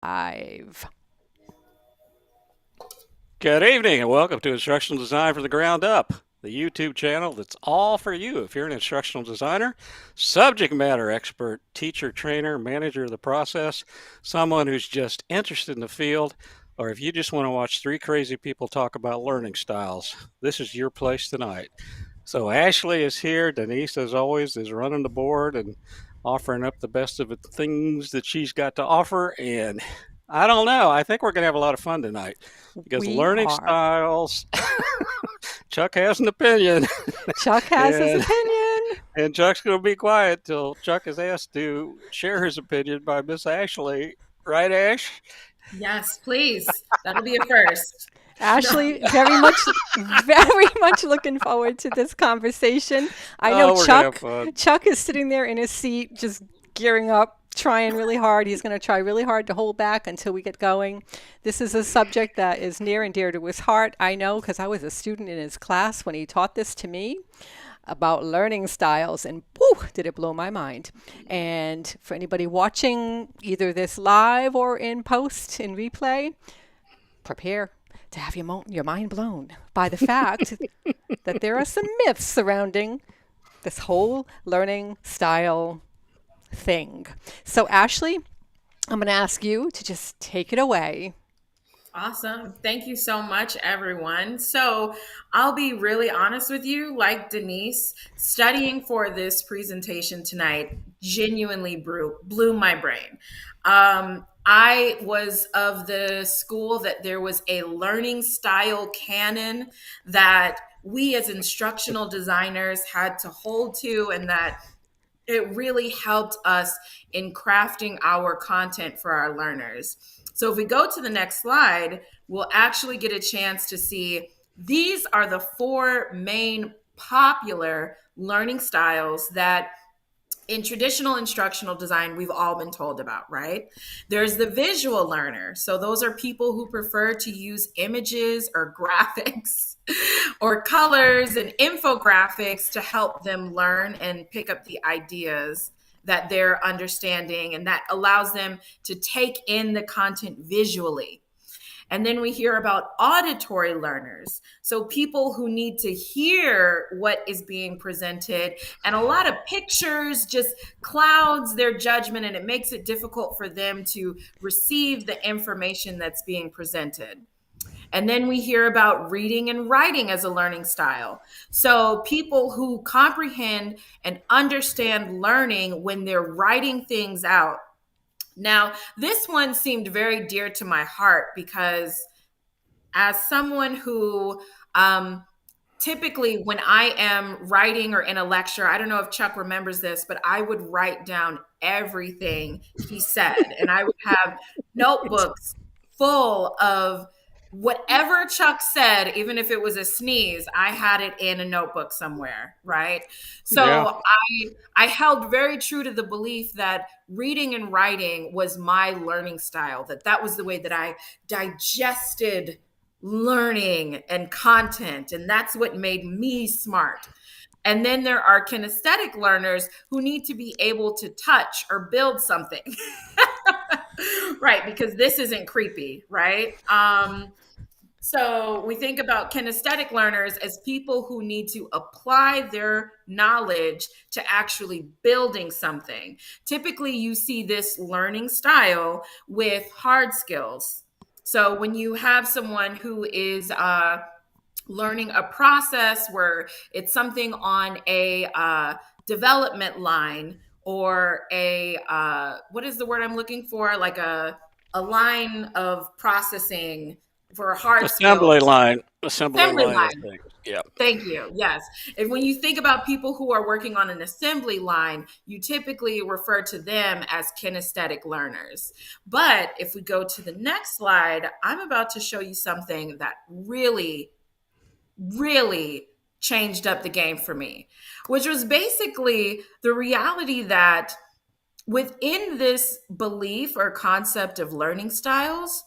Live. Good evening and welcome to Instructional Design from the Ground Up, the YouTube channel that's all for you. If you're an instructional designer, subject matter expert, teacher, trainer, manager of the process, someone who's just interested in the field, or if you just want to watch three crazy people talk about learning styles, this is your place tonight. So Ashley is here. Denise, as always, is running the board and offering up the best of the things that she's got to offer. And I don't know. I think we're going to have a lot of fun tonight because We learning are. styles. Chuck has an opinion, Chuck has his and opinion. and Chuck's going to be quiet till Chuck is asked to share his opinion by Miss Ashley. Right, Ash? Yes, please. That'll be a first. No. Ashley, very much looking forward to this conversation. I know Oh, we're going to have Chuck. fun. Chuck is sitting there in his seat, just gearing up, trying really hard. He's going to try really hard to hold back until we get going. This is a subject that is near and dear to his heart. I know because I was a student in his class when he taught this to me about learning styles, and whew, did it blow my mind. And for anybody watching either this live or in post, in replay, prepare to have your mind blown by the fact that there are some myths surrounding this whole learning style thing. So, Ashley, I'm going to ask you to just take it away. Awesome. Thank you so much, everyone. So, I'll be really honest with you. Like Denise, studying for this presentation tonight genuinely blew my brain. I was of the school that there was a learning style canon that we as instructional designers had to hold to, and that it really helped us in crafting our content for our learners. So if we go to the next slide, we'll actually get a chance to see these are the four main popular learning styles that in traditional instructional design we've all been told about, right? There's the visual learner. So those are people who prefer to use images or graphics or colors and infographics to help them learn and pick up the ideas that they're understanding, and that allows them to take in the content visually. And then we hear about auditory learners. So people who need to hear what is being presented, and a lot of pictures just clouds their judgment, and it makes it difficult for them to receive the information that's being presented. And then we hear about reading and writing as a learning style. So people who comprehend and understand learning when they're writing things out. Now, this one seemed very dear to my heart because as someone who typically when I am writing or in a lecture, I don't know if Chuck remembers this, but I would write down everything he said, and I would have notebooks full of whatever Chuck said, even if it was a sneeze, I had it in a notebook somewhere, right? Yeah. So I held very true to the belief that reading and writing was my learning style, that was the way that I digested learning and content, and that's what made me smart. And then there are kinesthetic learners who need to be able to touch or build something. Right, because this isn't creepy, right? So we think about kinesthetic learners as people who need to apply their knowledge to actually building something. Typically, you see this learning style with hard skills. So when you have someone who is learning a process where it's something on a development line, or a what is the word I'm looking for, like a line of processing for hard Assembly skills. line. Assembly Assembly line of line. things. Yeah. Thank you. Yes. And when you think about people who are working on an assembly line, you typically refer to them as kinesthetic learners. But if we go to the next slide, I'm about to show you something that really changed up the game for me, which was basically the reality that within this belief or concept of learning styles,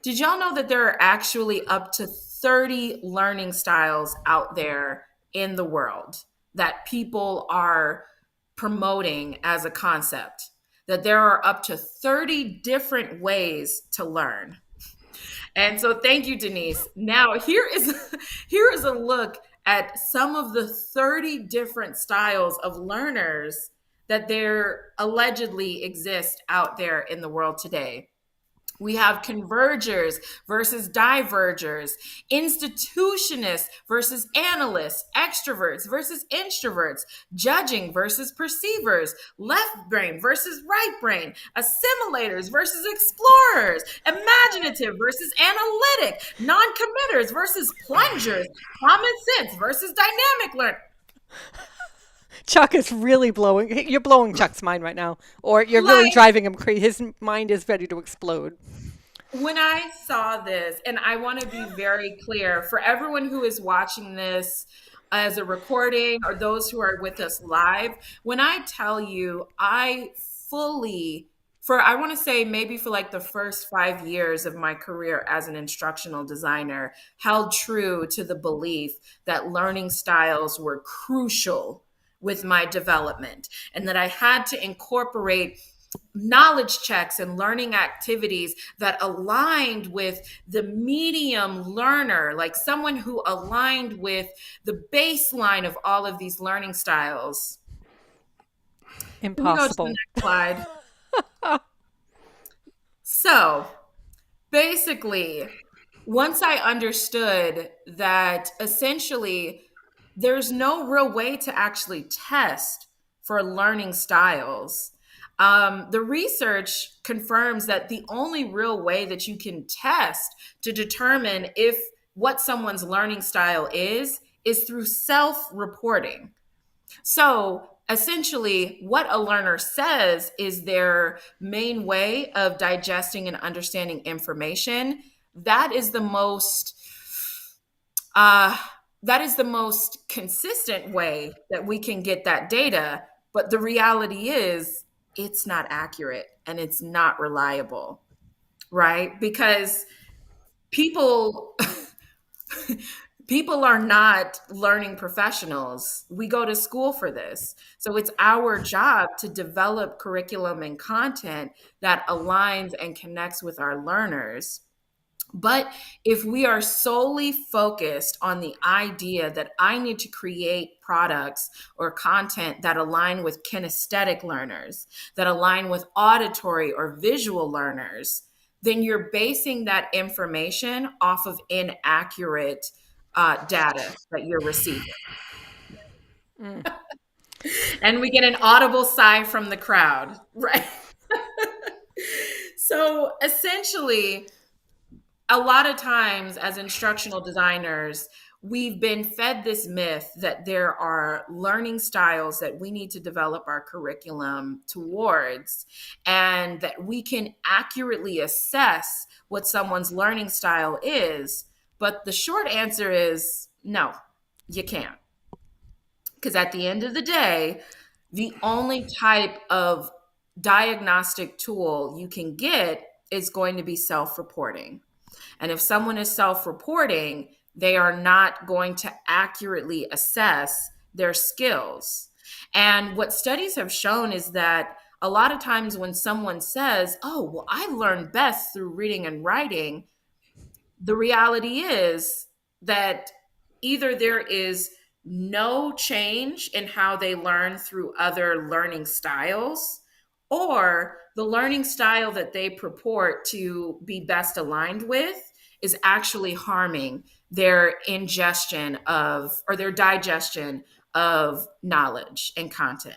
did y'all know that there are actually up to 30 learning styles out there in the world that people are promoting as a concept? that there are up to 30 different ways to learn. And so thank you, Denise. Now here is a look at some of the 30 different styles of learners that there allegedly exist out there in the world today. We have convergers versus divergers, institutionists versus analysts, extroverts versus introverts, judging versus perceivers, left brain versus right brain, assimilators versus explorers, imaginative versus analytic, non-committers versus plungers, common sense versus dynamic learning. Chuck is really blowing. You're blowing Chuck's mind right now, or you're really Like, driving him crazy. His mind is ready to explode. when I saw this, and I want to be very clear for everyone who is watching this as a recording or those who are with us live, when I tell you, I fully, for I want to say maybe for like the first 5 years of my career as an instructional designer, held true to the belief that learning styles were crucial with my development and that I had to incorporate knowledge checks and learning activities that aligned with the medium learner, like someone who aligned with the baseline of all of these learning styles. Can we go to the Impossible. next slide? So basically, once I understood that essentially there's no real way to actually test for learning styles, the research confirms that the only real way that you can test to determine if what someone's learning style is through self-reporting. So essentially, what a learner says is their main way of digesting and understanding information. That is the most uh, that is the most consistent way that we can get that data. But the reality is, it's not accurate and it's not reliable, right? Because people people are not learning professionals. We go to school for this. So it's our job to develop curriculum and content that aligns and connects with our learners. But if we are solely focused on the idea that I need to create products or content that align with kinesthetic learners, that align with auditory or visual learners, then you're basing that information off of inaccurate data that you're receiving. Mm. And we get an audible sigh from the crowd, right? So essentially, a lot of times as instructional designers, we've been fed this myth that there are learning styles that we need to develop our curriculum towards, and that we can accurately assess what someone's learning style is. But the short answer is no, you can't. Because at the end of the day, the only type of diagnostic tool you can get is going to be self-reporting. And if someone is self reporting, they are not going to accurately assess their skills. And what studies have shown is that a lot of times when someone says, oh, well, I learned best through reading and writing, the reality is that either there is no change in how they learn through other learning styles, or the learning style that they purport to be best aligned with is actually harming their ingestion of or their digestion of knowledge and content.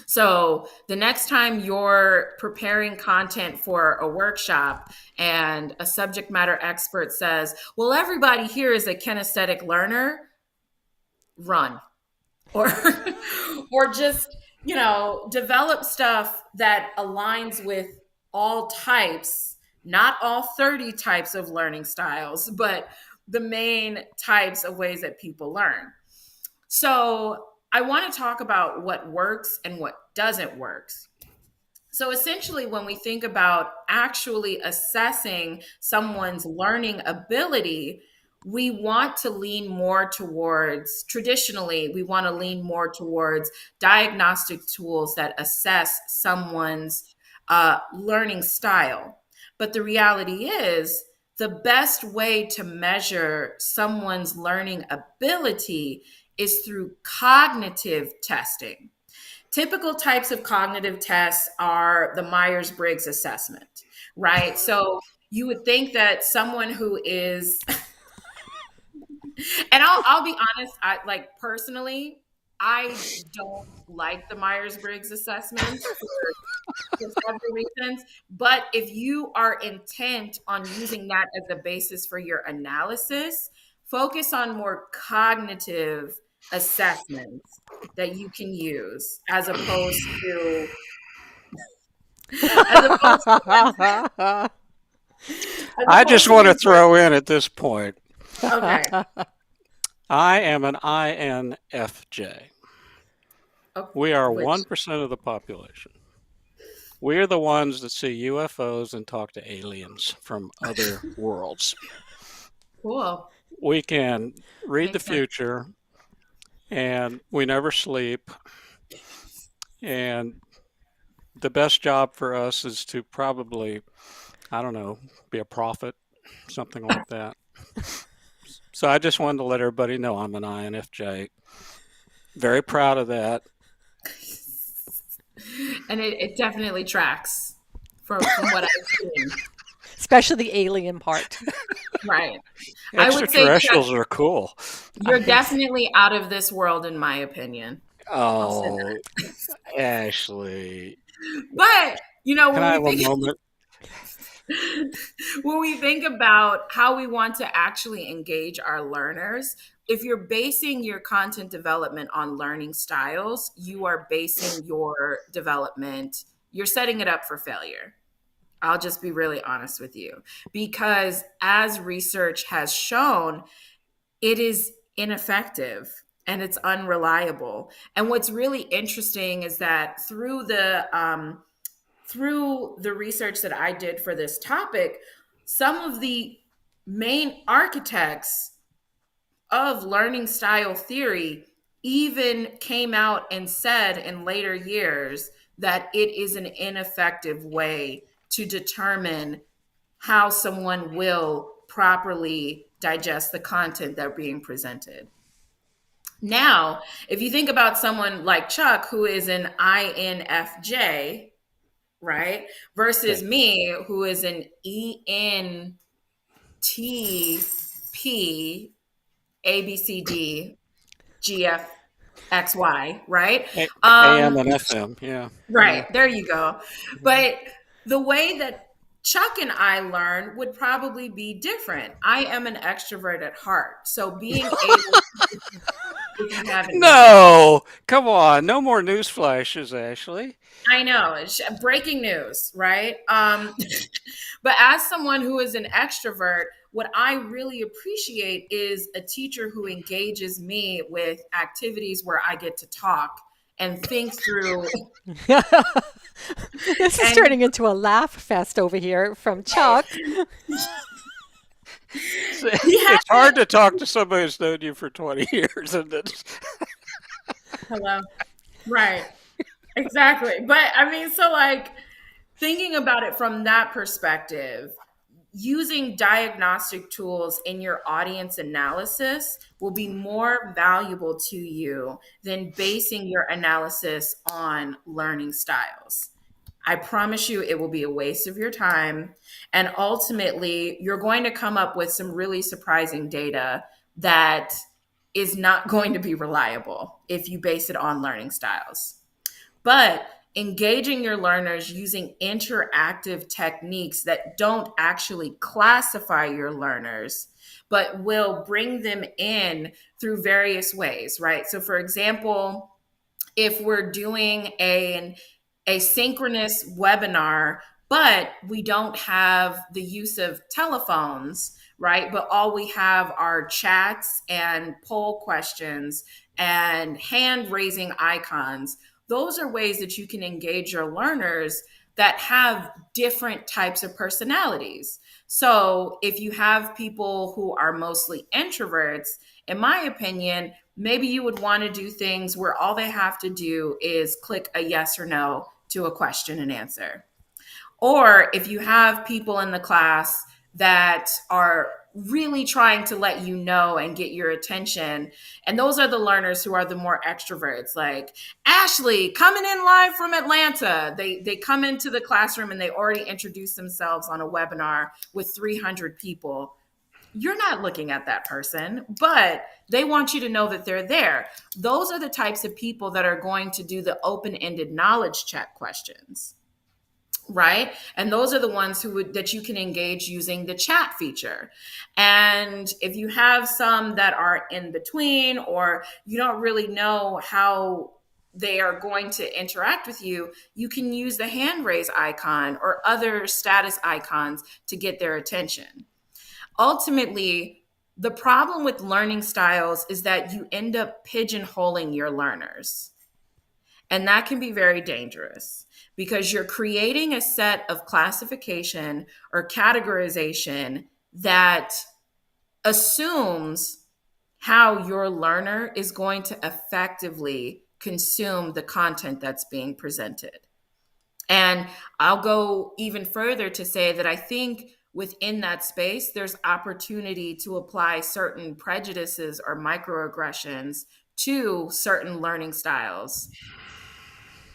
So the next time you're preparing content for a workshop and a subject matter expert says, well, everybody here is a kinesthetic learner, run. Or or just, develop stuff that aligns with all types, not all 30 types of learning styles, but the main types of ways that people learn. So I want to talk about what works and what doesn't work. So essentially, when we think about actually assessing someone's learning ability, we want to lean more towards, traditionally, we want to lean more towards diagnostic tools that assess someone's learning style. But the reality is, the best way to measure someone's learning ability is through cognitive testing. Typical types of cognitive tests are the Myers-Briggs assessment, right? So you would think that someone who is, and I'll be honest, I like personally, I don't like the Myers-Briggs assessment for several reasons. But if you are intent on using that as a basis for your analysis, focus on more cognitive assessments that you can use as opposed I just want to to throw in at this point, okay. I am an INFJ. We are Which 1% of the population. We're the ones that see UFOs and talk to aliens from other worlds. cool. We can read the Makes sense. future, and we never sleep. And the best job for us is to probably, I don't know, be a prophet, something like that. So I just wanted to let everybody know I'm an INFJ. Very proud of that. And it definitely tracks from what I've seen. Especially the alien part. Right. I would say, Chuck, Extraterrestrials are cool. you're definitely out of this world, in my opinion. I'll say Oh, Ashley. But Can I have a moment? when we think about how we want to actually engage our learners, if you're basing your content development on learning styles, you are basing your development, you're setting it up for failure. I'll just be really honest with you. Because as research has shown, it is ineffective and it's unreliable. And what's really interesting is that through the research that I did for this topic, some of the main architects of learning style theory even came out and said in later years that it is an ineffective way to determine how someone will properly digest the content that's being presented. Now, if you think about someone like Chuck, who is an INFJ, right, versus Okay. me, who is an ENTP, ABCD, GFXY, right? AM and FM, yeah. Right, there you go. But the way that Chuck and I learn would probably be different. I am an extrovert at heart. So being able to, if you haven't noticed, No, come on. No more news flashes, Ashley. I know, it's breaking news, right? But as someone who is an extrovert, what I really appreciate is a teacher who engages me with activities where I get to talk and think through. This is And turning into a laugh fest over here from Chuck. It's hard to talk to somebody who's known you for 20 years. And hello, right, exactly. But I mean, so like thinking about it from that perspective, using diagnostic tools in your audience analysis will be more valuable to you than basing your analysis on learning styles. I promise you it will be a waste of your time. And ultimately, you're going to come up with some really surprising data that is not going to be reliable if you base it on learning styles. But engaging your learners using interactive techniques that don't actually classify your learners, but will bring them in through various ways, right? So, for example, if we're doing a synchronous webinar, but we don't have the use of telephones, right? But all we have are chats and poll questions and hand raising icons. Those are ways that you can engage your learners that have different types of personalities. So if you have people who are mostly introverts, in my opinion, maybe you would want to do things where all they have to do is click a yes or no to a question and answer. Or if you have people in the class that are really trying to let you know and get your attention, and those are the learners who are the more extroverts, like Ashley coming in live from Atlanta. They come into the classroom and they already introduce themselves on a webinar with 300 people. You're not looking at that person, but they want you to know that they're there. Those are the types of people that are going to do the open-ended knowledge check questions, right? And those are the ones that you can engage using the chat feature. And if you have some that are in between, or you don't really know how they are going to interact with you, you can use the hand raise icon or other status icons to get their attention. Ultimately, the problem with learning styles is that you end up pigeonholing your learners. And that can be very dangerous because you're creating a set of classification or categorization that assumes how your learner is going to effectively consume the content that's being presented. And I'll go even further to say that I think within that space, there's opportunity to apply certain prejudices or microaggressions to certain learning styles.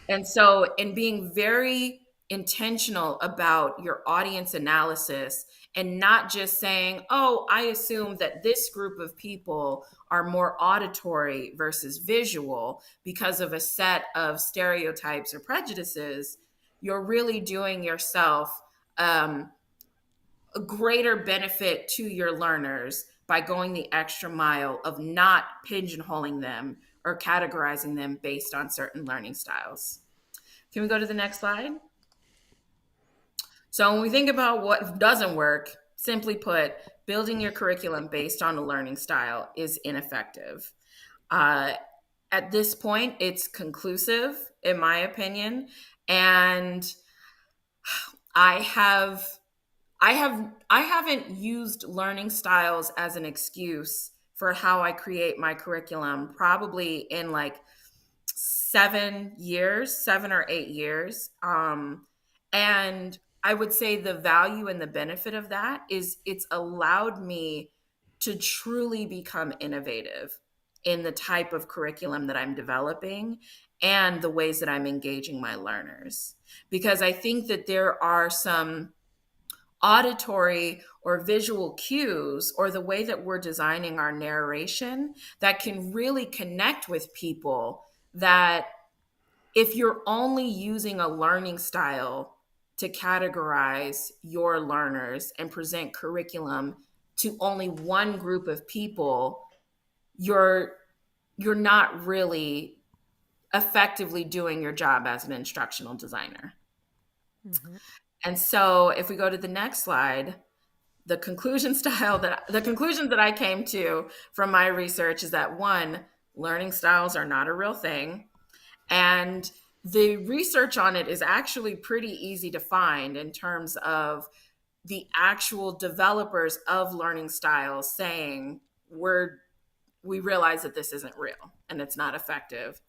And so, in being very intentional about your audience analysis and not just saying, oh, I assume that this group of people are more auditory versus visual because of a set of stereotypes or prejudices, you're really doing yourself a greater benefit to your learners by going the extra mile of not pigeonholing them or categorizing them based on certain learning styles. Can we go to the next slide? So when we think about what doesn't work, simply put, building your curriculum based on a learning style is ineffective. At this point, it's conclusive, in my opinion, and I haven't used learning styles as an excuse for how I create my curriculum probably in like 7 or 8 years. And I would say the value and the benefit of that is it's allowed me to truly become innovative in the type of curriculum that I'm developing and the ways that I'm engaging my learners. Because I think that there are some auditory or visual cues or the way that we're designing our narration that can really connect with people, that if you're only using a learning style to categorize your learners and present curriculum to only one group of people, you're not really effectively doing your job as an instructional designer. Mm-hmm. And so if we go to the next slide, the conclusions that I came to from my research is that, one, learning styles are not a real thing. And the research on it is actually pretty easy to find in terms of the actual developers of learning styles saying we realize that this isn't real and it's not effective.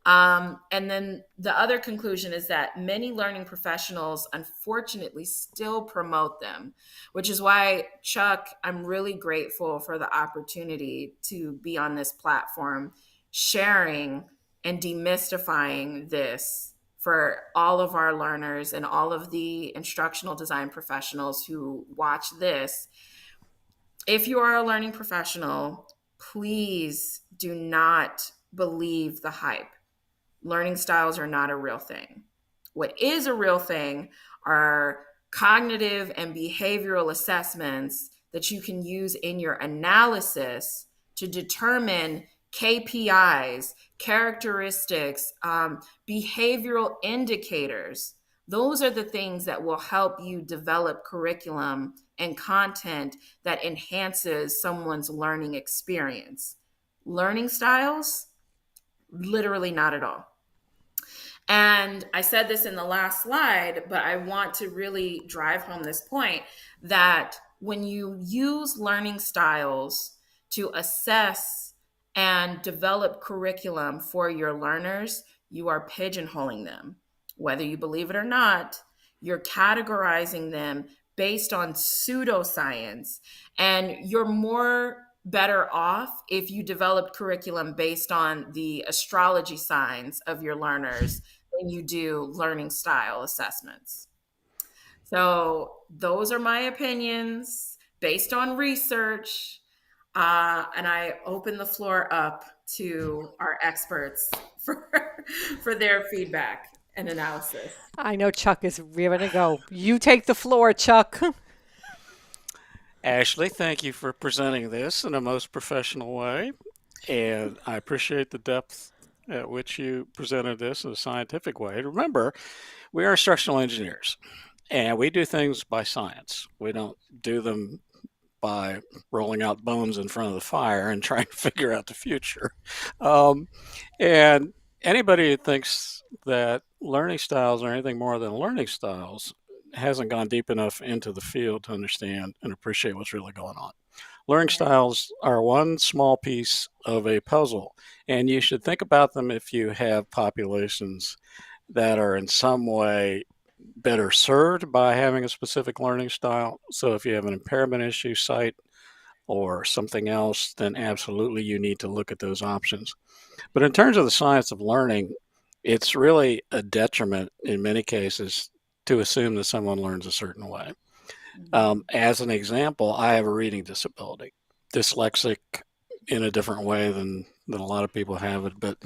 And then the other conclusion is that many learning professionals unfortunately still promote them, which is why, Chuck, I'm really grateful for the opportunity to be on this platform, sharing and demystifying this for all of our learners and all of the instructional design professionals who watch this. If you are a learning professional, please do not believe the hype. Learning styles are not a real thing. What is a real thing are cognitive and behavioral assessments that you can use in your analysis to determine KPIs, characteristics, behavioral indicators. Those are the things that will help you develop curriculum and content that enhances someone's learning experience. Learning styles, literally not at all. And I said this in the last slide, but I want to really drive home this point that when you use learning styles to assess and develop curriculum for your learners, you are pigeonholing them. Whether you believe it or not, you're categorizing them based on pseudoscience. And you're more better off if you developed curriculum based on the astrology signs of your learners than you do learning style assessments. So, those are my opinions based on research. And I open the floor up to our experts for, for their feedback and analysis. I know Chuck is ready to go. You take the floor, Chuck. Ashley, thank you for presenting this in a most professional way. And I appreciate the depth at which you presented this in a scientific way. Remember, we are instructional engineers and we do things by science. We don't do them by rolling out bones in front of the fire and trying to figure out the future. Um, and anybody who thinks that learning styles are anything more than learning styles hasn't gone deep enough into the field to understand and appreciate what's really going on. Learning styles are one small piece of a puzzle, and you should think about them if you have populations that are in some way better served by having a specific learning style. So if you have an impairment issue site or something else, then absolutely you need to look at those options. But in terms of the science of learning, it's really a detriment in many cases to assume that someone learns a certain way. As an example, I have a reading disability, dyslexic in a different way than a lot of people have it, but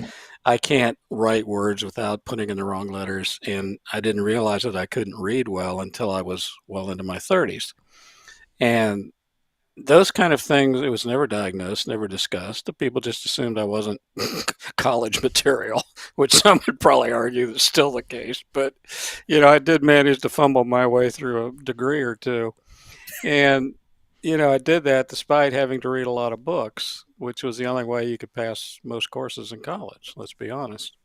I can't write words without putting in the wrong letters. And I didn't realize that I couldn't read well until I was well into my 30s. And those kind of things, it was never diagnosed, never discussed. The people just assumed I wasn't college material, which some would probably argue is still the case. But, I did manage to fumble my way through a degree or two. And, I did that despite having to read a lot of books, which was the only way you could pass most courses in college, let's be honest.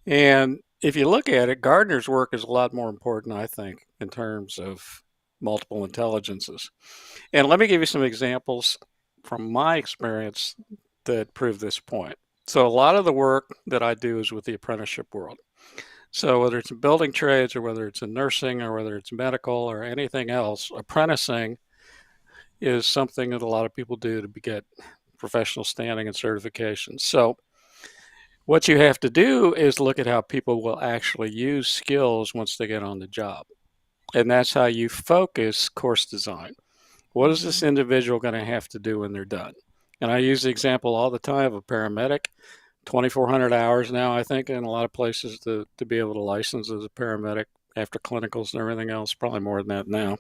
And if you look at it, Gardner's work is a lot more important, I think, in terms of multiple intelligences. And let me give you some examples from my experience that prove this point. So, a lot of the work that I do is with the apprenticeship world. So, whether it's in building trades or whether it's in nursing or whether it's medical or anything else, apprenticing is something that a lot of people do to get professional standing and certifications. So, what you have to do is look at how people will actually use skills once they get on the job. And that's how you focus course design. What is this individual going to have to do when they're done? And I use the example all the time of a paramedic, 2,400 hours now, I think, in a lot of places to be able to license as a paramedic after clinicals and everything else, probably more than that now.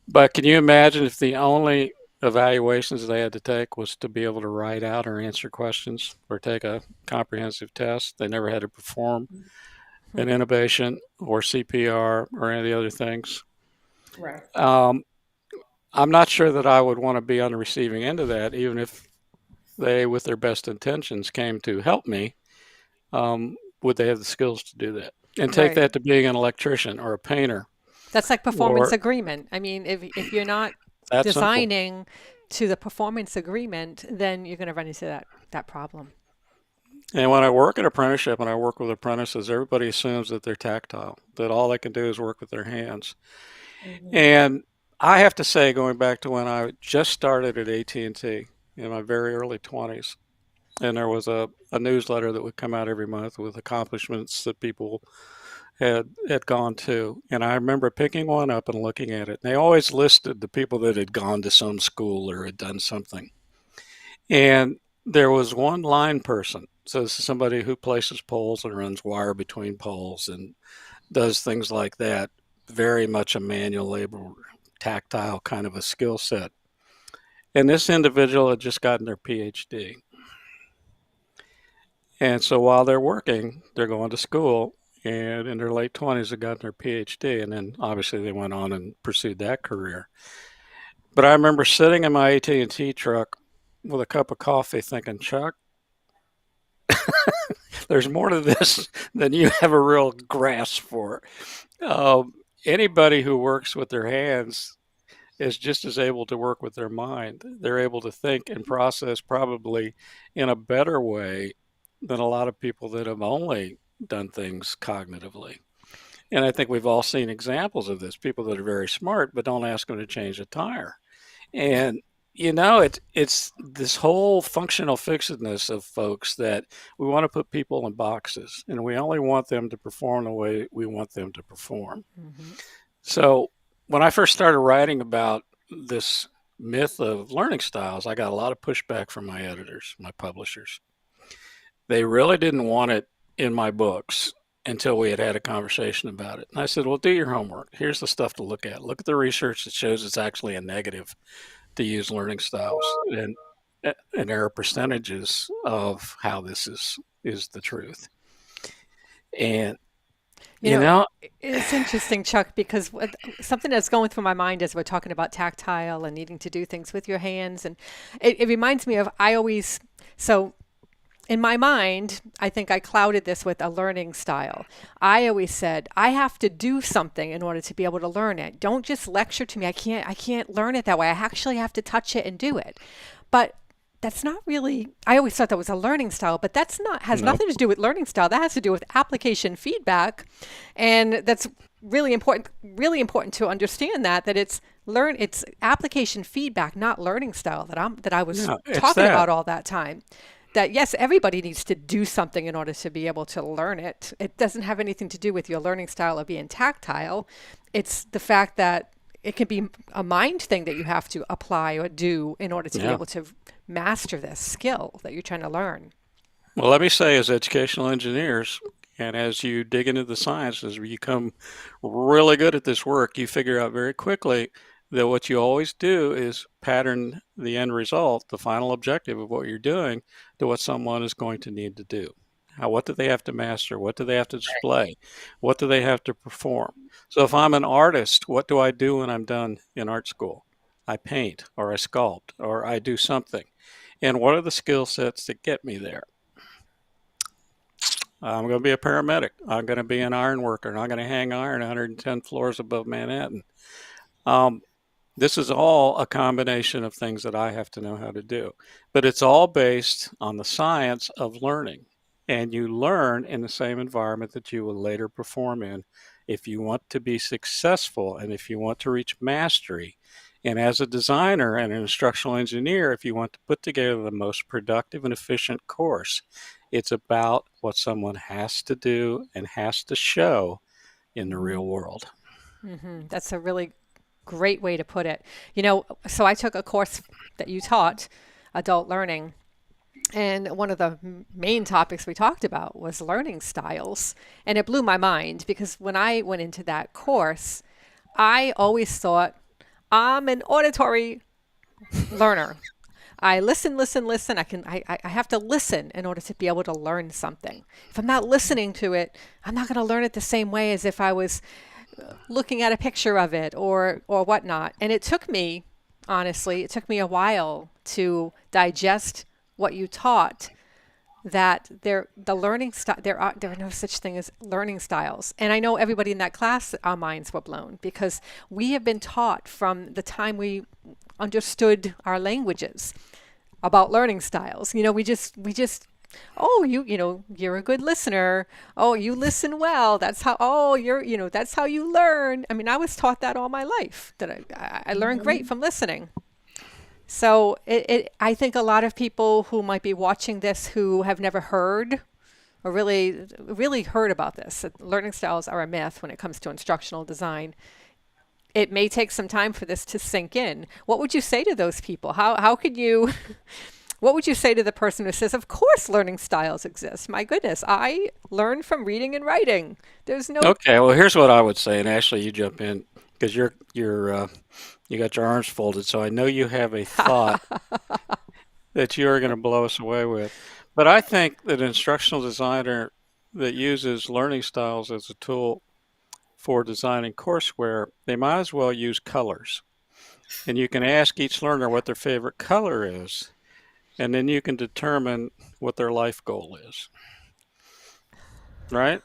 But can you imagine if the only evaluations they had to take was to be able to write out or answer questions or take a comprehensive test? They never had to perform an intubation or CPR or any of the other things. Right. I'm not sure that I would want to be on the receiving end of that, even if they, with their best intentions, came to help me. Would they have the skills to do that? And take Right. that to being an electrician or a painter That's like performance or agreement. I mean, if you're not that simple. designing to the performance agreement, then you're going to run into that problem. And when I work at apprenticeship and I work with apprentices, everybody assumes that they're tactile, that all they can do is work with their hands. And I have to say, going back to when I just started at AT&T in my very early 20s, and there was a newsletter that would come out every month with accomplishments that people had gone to. And I remember picking one up and looking at it. And they always listed the people that had gone to some school or had done something. And there was one line person. So this is somebody who places poles and runs wire between poles and does things like that. Very much a manual labor, tactile kind of a skill set. And this individual had just gotten their PhD. And so while they're working, they're going to school, and in their late 20s, they got their PhD. And then obviously they went on and pursued that career. But I remember sitting in my AT&T truck with a cup of coffee thinking, Chuck, There's more to this than you have a real grasp for. Um, Anybody who works with their hands is just as able to work with their mind. They're able to think and process probably in a better way than a lot of people that have only done things cognitively. And I think we've all seen examples of this, people that are very smart but don't ask them to change a tire. And it's this whole functional fixedness of folks that we want to put people in boxes and we only want them to perform the way we want them to perform. Hmm. So when I first started writing about this myth of learning styles, I got a lot of pushback from my editors, my publishers. They really didn't want it in my books until we had had a conversation about it. And I said, well, do your homework. Here's the stuff to look at. Look at the research that shows it's actually a negative to use learning styles, and there are percentages of how this is the truth. And You you know, know, it's interesting, Chuck, because something that's going through my mind as we're talking about tactile and needing to do things with your hands, and it reminds me of I always so in my mind, I think I clouded this with a learning style. I always said, I have to do something in order to be able to learn it. Don't just lecture to me. I can't learn it that way. I actually have to touch it and do it. But that's not really I always thought that was a learning style, but that's not has nope. nothing to do with learning style. That has to do with application feedback. And that's really important to understand that it's application feedback, not learning style that I was No, it's talking that. about all that time, that yes, everybody needs to do something in order to be able to learn it. It doesn't have anything to do with your learning style of being tactile. It's the fact that it can be a mind thing that you have to apply or do in order to be Yeah. able to master this skill that you're trying to learn. Well, let me say, as educational engineers, and as you dig into the science, as you become really good at this work, you figure out very quickly that what you always do is pattern the end result, the final objective of what you're doing, to what someone is going to need to do. What do they have to master? What do they have to display? What do they have to perform? So if I'm an artist, what do I do when I'm done in art school? I paint, or I sculpt, or I do something. And what are the skill sets that get me there? I'm going to be a paramedic. I'm going to be an iron worker, and I'm going to hang iron 110 floors above Manhattan. Um, this is all a combination of things that I have to know how to do. But it's all based on the science of learning. And you learn in the same environment that you will later perform in if you want to be successful and if you want to reach mastery. And as a designer and an instructional engineer, if you want to put together the most productive and efficient course, it's about what someone has to do and has to show in the real world. That's a really great way to put it. So I took a course that you taught, adult learning, and one of the main topics we talked about was learning styles. And it blew my mind because when I went into that course, I always thought I'm an auditory learner. I listen, listen, listen. I have to listen in order to be able to learn something. If I'm not listening to it, I'm not going to learn it the same way as if I was looking at a picture of it or whatnot. And it took me a while to digest what you taught. That the learning style there are no such thing as learning styles. And I know everybody in that class, our minds were blown because we have been taught from the time we understood our languages about learning styles. We just oh, you're a good listener. Oh, you listen well. That's how, oh, that's how you learn. I mean, I was taught that all my life, that I learned great from listening. So I think a lot of people who might be watching this who have never heard or really heard about this, that learning styles are a myth when it comes to instructional design. It may take some time for this to sink in. What would you say to those people? How could you what would you say to the person who says, of course learning styles exist? My goodness, I learn from reading and writing. There's no Okay, well, here's what I would say, and Ashley, you jump in because you got your arms folded, so I know you have a thought that you are going to blow us away with. But I think that an instructional designer that uses learning styles as a tool for designing courseware, they might as well use colors. And you can ask each learner what their favorite color is, and then you can determine what their life goal is. right?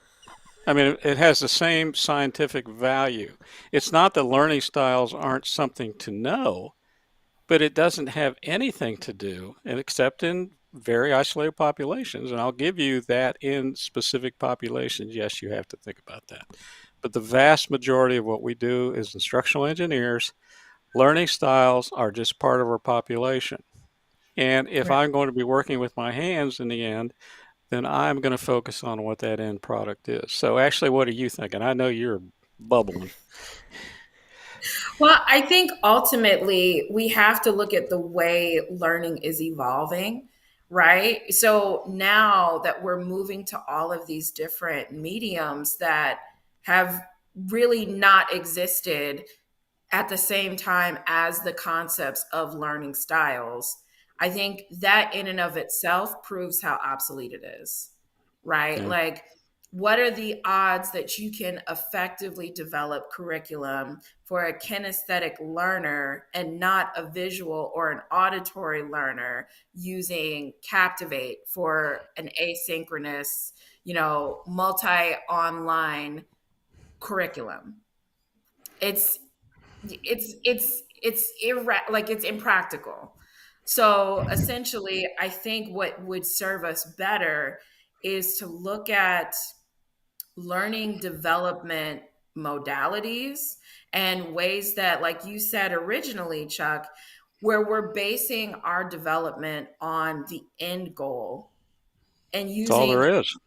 I mean, it has the same scientific value. It's not that learning styles aren't something to know, but it doesn't have anything to do, and except in very isolated populations. And I'll give you that in specific populations. Yes, you have to think about that. But the vast majority of what we do as instructional engineers, learning styles are just part of our population. And if Right. I'm going to be working with my hands in the end, then I'm going to focus on what that end product is. So, actually, what are you thinking? I know you're bubbling. Well, I think ultimately we have to look at the way learning is evolving, right? So now that we're moving to all of these different mediums that have really not existed at the same time as the concepts of learning styles, I think that in and of itself proves how obsolete it is, right? Yeah. Like, what are the odds that you can effectively develop curriculum for a kinesthetic learner and not a visual or an auditory learner using Captivate for an asynchronous, multi online curriculum? It's like it's impractical. So essentially, I think what would serve us better is to look at learning development modalities and ways that, like you said originally, Chuck, where we're basing our development on the end goal and That's all using. there is.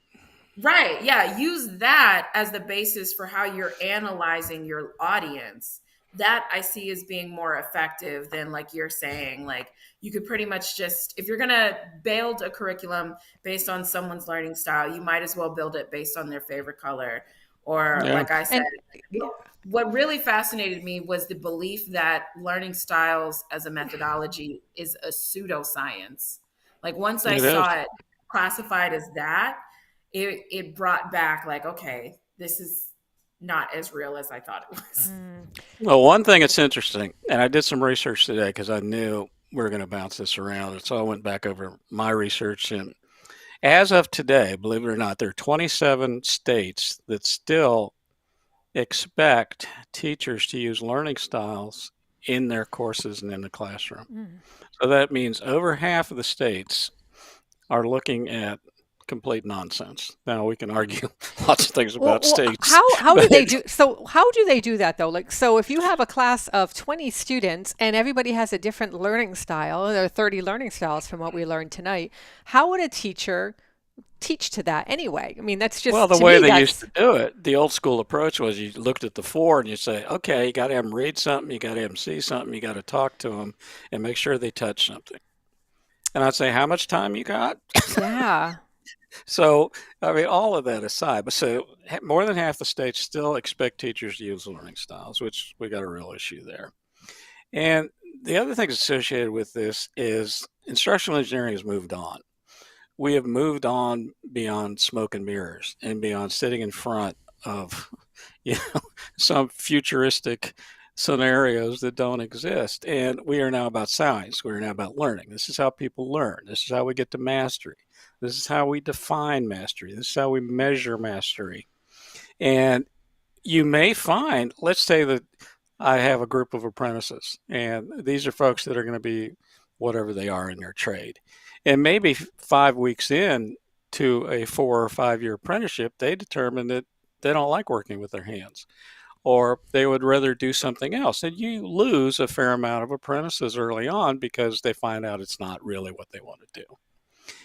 Right. Yeah. Use that as the basis for how you're analyzing your audience. That I see as being more effective than, like you're saying, like you could pretty much just, if you're going to build a curriculum based on someone's learning style, you might as well build it based on their favorite color. Or, Yeah, like I said, And what really fascinated me was the belief that learning styles as a methodology is a pseudoscience. Like once I it is. saw it classified as that, it brought back like, okay, this is not as real as I thought it was. mm, Well, one thing that's interesting, and I did some research today because I knew we were going to bounce this around. And so I went back over my research. And as of today, believe it or not, there are 27 states that still expect teachers to use learning styles in their courses and in the classroom. mm. So that means over half of the states are looking at complete nonsense. Now we can argue lots of things Well, about well, states, how do but they do? So how do they do that though? Like, so if you have a class of 20 students and everybody has a different learning style, there are 30 learning styles from what we learned tonight. How would a teacher teach to that anyway? I mean, that's well, just the to way me, they used that's to do it, the old school approach was you looked at the four and you say, okay, you got to have them read something, you got to have them see something, you got to talk to them and make sure they touch something. And I'd say, how much time you got? yeah. So, I mean, all of that aside, but so more than half the states still expect teachers to use learning styles, which we got a real issue there. And the other thing associated with this is instructional engineering has moved on. We have moved on beyond smoke and mirrors and beyond sitting in front of, you know, some futuristic scenarios that don't exist. And we are now about science. We are now about learning. This is how people learn. This is how we get to mastery. This is how we define mastery. This is how we measure mastery. And you may find, let's say that I have a group of apprentices, and these are folks that are going to be whatever they are in their trade. And maybe 5 weeks in to a 4 or 5 year apprenticeship, they determine that they don't like working with their hands or they would rather do something else. And you lose a fair amount of apprentices early on because they find out it's not really what they want to do.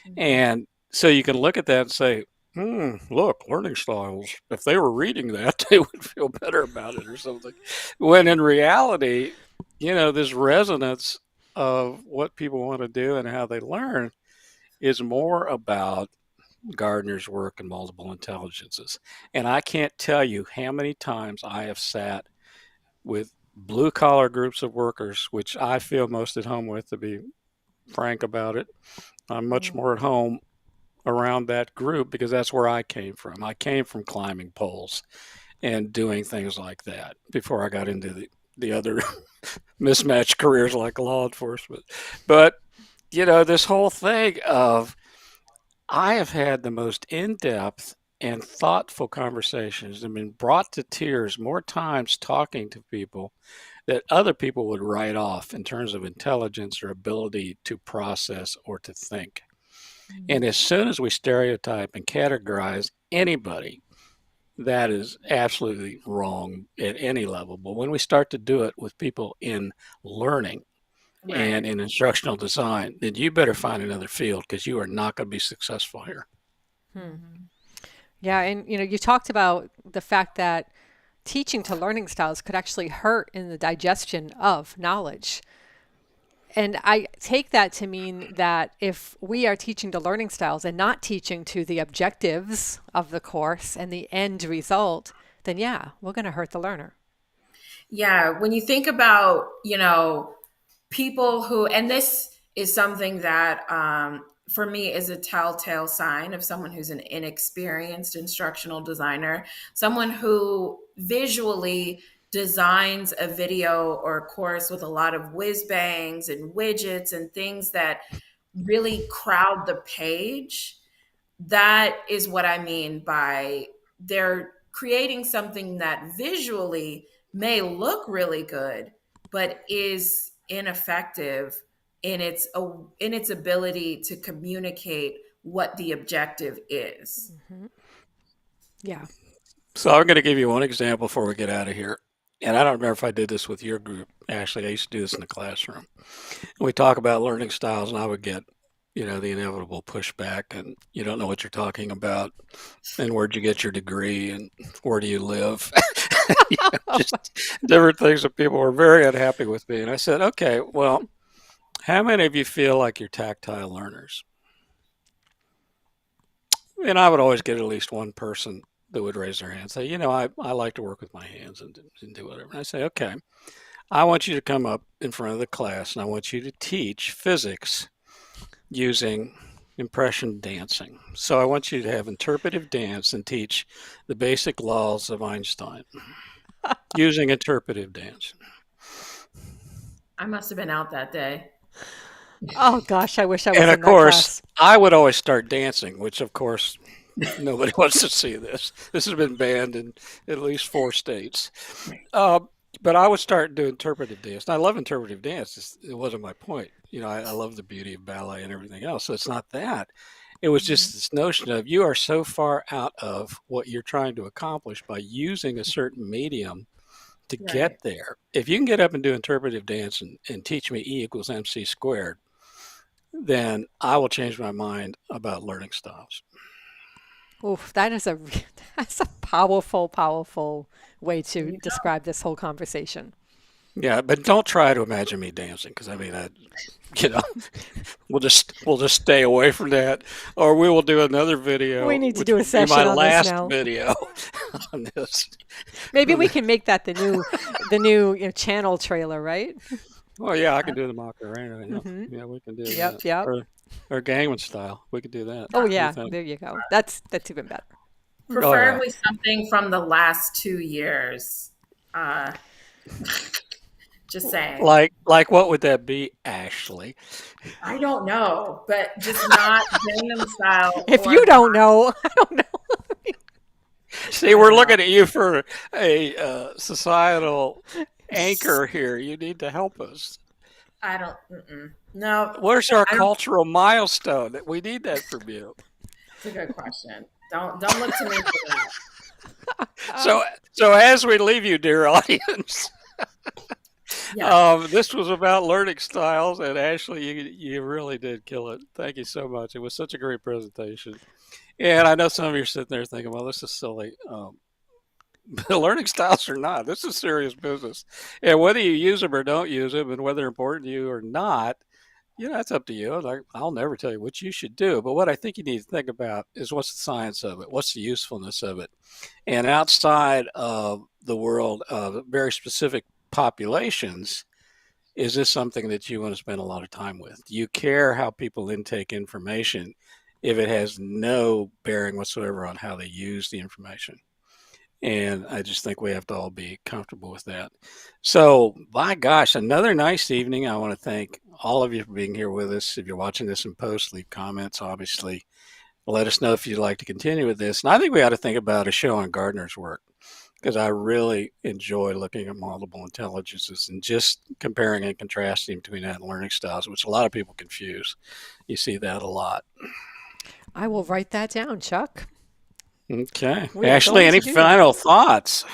Mhm. And so you can look at that and say, look, learning styles, if they were reading that, they would feel better about it or something. When in reality, this resonance of what people want to do and how they learn is more about Gardner's work and multiple intelligences. And I can't tell you how many times I have sat with blue collar groups of workers, which I feel most at home with, to be frank about it. I'm much Mm. more at home around that group because that's where I came from. I came from climbing poles and doing things like that before I got into the other mismatched careers like law enforcement. But, this whole thing of I have had the most in depth and thoughtful conversations and been brought to tears more times talking to people that other people would write off in terms of intelligence or ability to process or to think. And as soon as we stereotype and categorize anybody, that is absolutely wrong at any level. But when we start to do it with people in learning Right. and in instructional design, then you better find another field because you are not going to be successful here. Yeah, and you talked about the fact that teaching to learning styles could actually hurt in the digestion of knowledge. And I take that to mean that if we are teaching to learning styles and not teaching to the objectives of the course and the end result, then yeah, we're going to hurt the learner. Yeah, when you think about, people who, and this is something that for me is a telltale sign of someone who's an inexperienced instructional designer, someone who visually designs a video or a course with a lot of whiz bangs and widgets and things that really crowd the page. That is what I mean by they're creating something that visually may look really good, but is ineffective in its ability to communicate what the objective is. Yeah. So I'm going to give you one example before we get out of here. And I don't remember if I did this with your group. Actually, I used to do this in the classroom. We talk about learning styles, and I would get, the inevitable pushback, and you don't know what you're talking about, and where'd you get your degree, and where do you live? Just different things that people were very unhappy with me. And I said, okay, well, how many of you feel like you're tactile learners? And I would always get at least one person that would raise their hand and say, I like to work with my hands and do whatever. And I say, okay, I want you to come up in front of the class and I want you to teach physics using impression dancing. So I want you to have interpretive dance and teach the basic laws of Einstein using interpretive dance. I must have been out that day. Oh gosh, I wish I was And in of that course, class. I would always start dancing, which of course nobody wants to see this. This has been banned in at least 4 states. Uh, but I would start doing interpretive dance. And I love interpretive dance. It wasn't my point. I love the beauty of ballet and everything else. So it's not that. It was just this notion of you are so far out of what you're trying to accomplish by using a certain medium to get Right. there. If you can get up and do interpretive dance and teach me E equals MC squared, then I will change my mind about learning styles. Oof, that's a powerful, powerful way There to you go. describe this whole conversation. Yeah, but don't try to imagine me dancing because you know, we'll just stay away from that, or we will do another We video, need to which do a will be my session on this last now. video on this. Maybe we can make that the new channel trailer, right? Well, yeah, I can do the Macarena. Yeah, Hmm. yeah, we can do Yep, that, yep. or Gangman style. We could do that. Oh What do you yeah, think? there you go. That's even better. Oh yeah. Preferably something from the last 2 years. Uh, just saying. Like what would that be, Ashley? I don't know, but just not Gangnam Style If or you don't know, I don't know. See, I we're don't know. looking at you for a societal anchor here. You need to help us. I don't. Mm-mm. No, Where's our I don't. cultural milestone? We need that from you. It's a good question. Don't look to me for that. So, so as we leave you, dear audience, Yes. this was about learning styles, and Ashley, you really did kill it. Thank you so much. It was such a great presentation. And I know some of you are sitting there thinking, "Well, this is silly." Learning styles or not, this is serious business. And whether you use them or don't use them, and whether they're important to you or not, that's up to you. Like, I'll never tell you what you should do. But what I think you need to think about is what's the science of it? What's the usefulness of it? And outside of the world of very specific populations, is this something that you want to spend a lot of time with? Do you care how people intake information if it has no bearing whatsoever on how they use the information? And I just think we have to all be comfortable with that. So, my gosh, another nice evening. I want to thank all of you for being here with us. If you're watching this in post, leave comments, obviously. Let us know if you'd like to continue with this. And I think we ought to think about a show on Gardner's work because I really enjoy looking at multiple intelligences and just comparing and contrasting between that and learning styles, which a lot of people confuse. You see that a lot. I will write that down, Chuck. Okay. We are Ashley, going any to do that. final thoughts?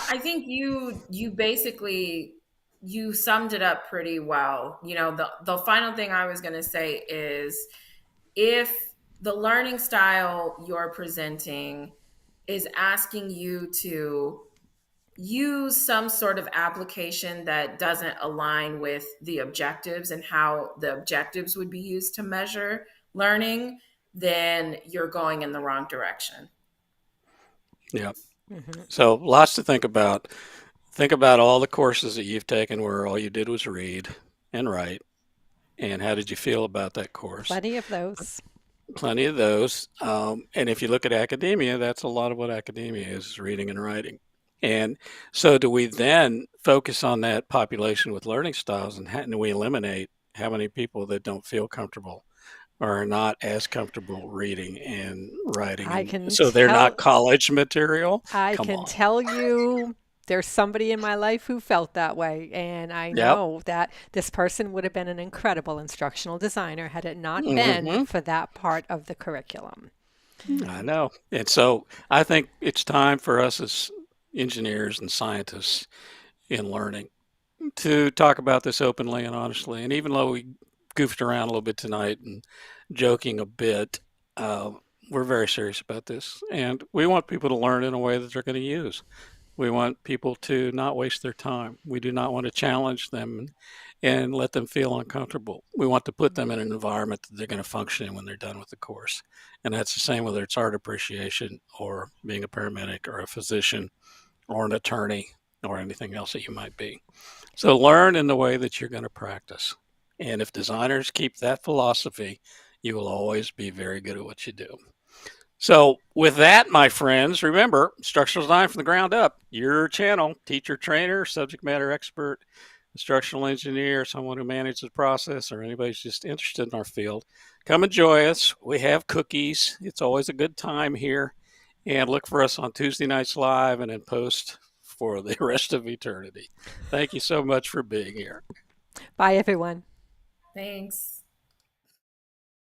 I think you basically you summed it up pretty well. You know, the final thing I was going to say is if the learning style you're presenting is asking you to use some sort of application that doesn't align with the objectives and how the objectives would be used to measure learning, then you're going in the wrong direction. Yeah. Hmm. So lots to think about. Think about all the courses that you've taken where all you did was read and write. And how did you feel about that course? Plenty of those. Plenty of those. And if you look at academia, that's a lot of what academia is reading and writing. And so, do we then focus on that population with learning styles and we eliminate how many people that don't feel comfortable or are not as comfortable reading and writing? I And can so they're not tell college material? I Come can on. tell you there's somebody in my life who felt that way, and I Yep. know that this person would have been an incredible instructional designer had it not been Hmm. for that part of the curriculum. I know. And so I think it's time for us as engineers and scientists in learning to talk about this openly and honestly. And even though we goofed around a little bit tonight and joking a bit, uh, we're very serious about this. And we want people to learn in a way that they're going to use. We want people to not waste their time. We do not want to challenge them and let them feel uncomfortable. We want to put them in an environment that they're going to function in when they're done with the course. And that's the same whether it's art appreciation or being a paramedic or a physician or an attorney or anything else that you might be. So learn in the way that you're going to practice. And if designers keep that philosophy, you will always be very good at what you do. So, with that, my friends, remember instructional design from the ground up, your channel, teacher, trainer, subject matter expert, instructional engineer, someone who manages the process, or anybody who's just interested in our field. Come and join us. We have cookies. It's always a good time here. And look for us on Tuesday nights live and in post for the rest of eternity. Thank you so much for being here. Bye, everyone. Thanks.